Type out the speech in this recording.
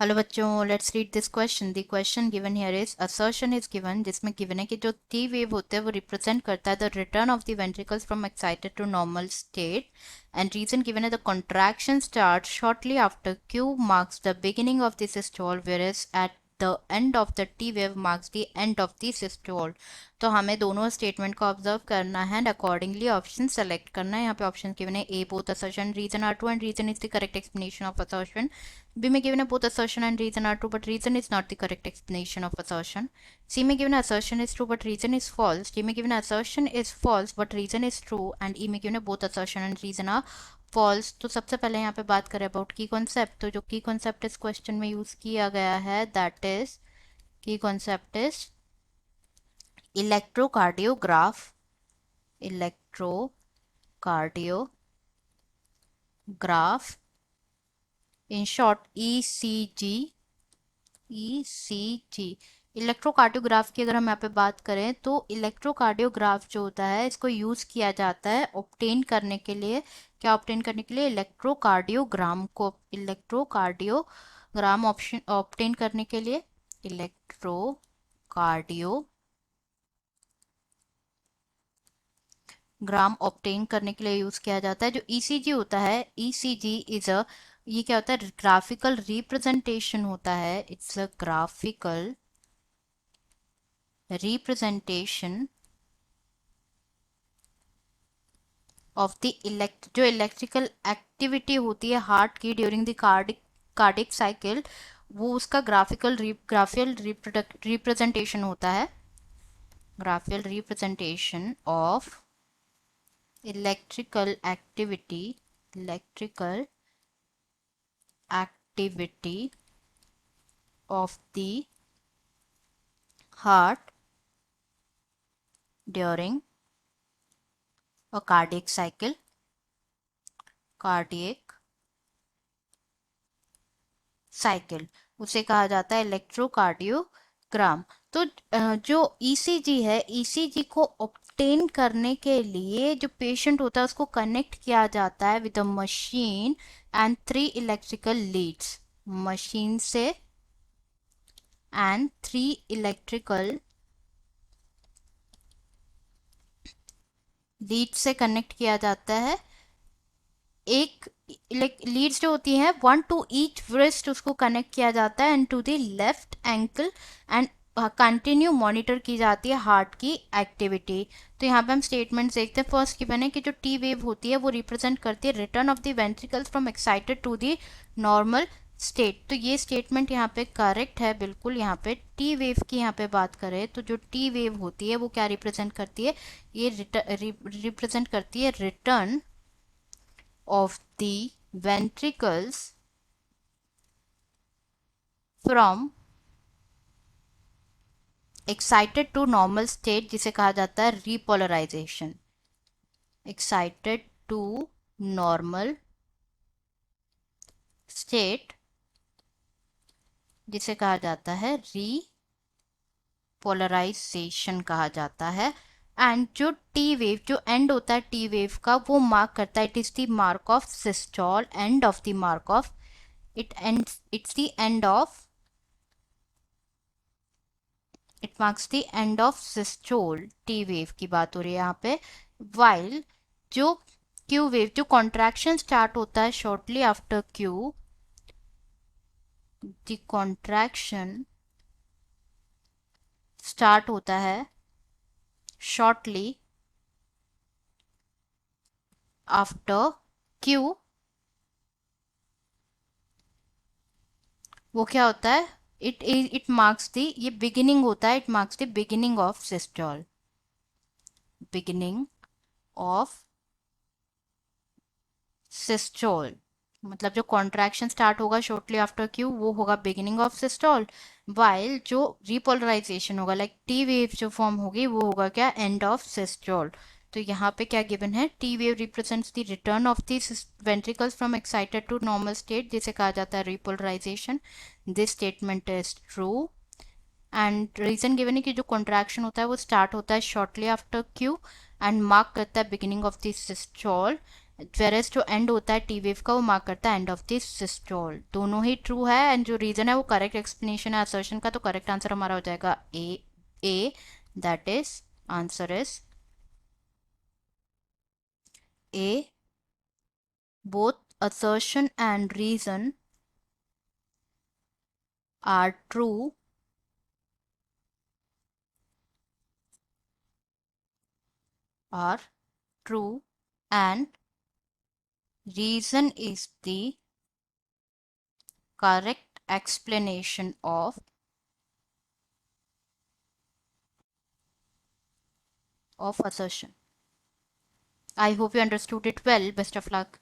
Hello बच्चों, let's read this question. The question given here is assertion is given, जिसमें given है कि जो टी वेव होते हैं वो रिप्रेजेंट करता है the return of the ventricles from excited to normal state, and reason given है the contraction start shortly after Q marks the beginning of the systole, whereas at the end of the T wave marks the end of the systole। तो हमें दोनों statement को observe करना है and accordingly option select करना है। यहाँ पे ऑप्शन गिवन है A both assertion reason are true and reason is the correct explanation of assertion. B may given a both assertion and reason are true, but reason is not the correct explanation of assertion. C may given assertion is true, but reason is false. D may given assertion is false, but reason is true, and E may given both assertion and reason are false। तो सबसे पहले यहाँ पे बात करें about की concept. तो जो की कॉन्सेप्ट इस क्वेश्चन में यूज किया गया है दैट इज की concept is electrocardiograph. Electrocardiograph, in short ECG। Electrocardiograph की अगर हम यहाँ पे बात करें तो इलेक्ट्रोकार्डियोग्राफ जो होता है इसको यूज किया जाता है ऑब्टेन करने के लिए। क्या ऑब्टेन करने के लिए? इलेक्ट्रोकार्डियोग्राम को, इलेक्ट्रोकार्डियोग्राम ऑप्शन ऑब्टेन करने के लिए इलेक्ट्रोकार्डियोग्राम ऑब्टेन करने के लिए यूज किया जाता है। जो ECG होता है, ECG इज अ, ये क्या होता है? ग्राफिकल रिप्रेजेंटेशन होता है। It's a graphical representation of the जो इलेक्ट्रिकल एक्टिविटी होती है हार्ट की ड्यूरिंग द कार्डिक साइकिल, वो उसका ग्राफिकल रिप्रेजेंटेशन होता है। Graphical representation of electrical activity of the heart during a cardiac cycle उसे कहा जाता है इलेक्ट्रोकार्डियोग्राम। तो जो ECG है, ECG को ऑब्टेन करने के लिए जो पेशेंट होता है उसको कनेक्ट किया जाता है with a machine and 3 electrical leads. Machine से एंड 3 इलेक्ट्रिकल लीड से कनेक्ट किया जाता है। एक लीड्स जो होती हैं 1 टू ईच wrist उसको कनेक्ट किया जाता है and to the left ankle, and continue monitor की जाती है हार्ट की एक्टिविटी। तो यहाँ पे हम स्टेटमेंट देखते हैं। फर्स्ट गिवन है कि जो टी वेव होती है वो रिप्रेजेंट करती है return of the ventricles from excited to the normal state. तो ये स्टेटमेंट यहाँ पे करेक्ट है बिल्कुल। यहाँ पे टी वेव की यहाँ पे बात करें तो जो टी वेव होती है वो क्या रिप्रेजेंट करती है? ये रिप्रेजेंट करती है return of the ventricles from excited to normal state, जिसे कहा जाता है repolarization। excited to normal state जिसे कहा जाता है repolarization कहा जाता है। एंड जो टी वेव जो एंड होता है टी वेव का वो मार्क करता है, it is the mark of systole, end of the mark of its the end of, it marks the end of systole. T wave की बात हो रही है यहाँ पे। वाइल जो क्यू वेव जो कॉन्ट्रैक्शन स्टार्ट होता है shortly after Q, the contraction start होता है शॉर्टली आफ्टर क्यू, वो क्या होता है? इट मार्क्स द, ये बिगिनिंग होता है, it marks the beginning of systole. Beginning of systole मतलब जो कॉन्ट्रैक्शन स्टार्ट होगा शॉर्टली आफ्टर क्यू वो होगा बिगिनिंग ऑफ सिस्टोल। वाइल जो रिपोलराइजेशन होगा लाइक टी वेव जो फॉर्म होगी वो होगा क्या? End of systole. तो यहाँ पे क्या गिवन है? T wave represents the return of the ventricles from excited to normal state, जिसे कहा जाता है repolarization. This statement is true. And reason given है कि जो कॉन्ट्रैक्शन होता है वो स्टार्ट होता है shortly after Q and mark करता है beginning of the systole. whereas जो end होता है टी वेव का वो मार्क करता है एंड ऑफ दिस सिस्टोल। दोनों ही ट्रू है एंड जो रीजन है वो करेक्ट एक्सप्लेनेशन है असर्शन का, तो करेक्ट आंसर हमारा हो जाएगा A, that is answer is A, both assertion and reason are true are true and reason is the correct explanation of assertion. I hope you understood it well. Best of luck.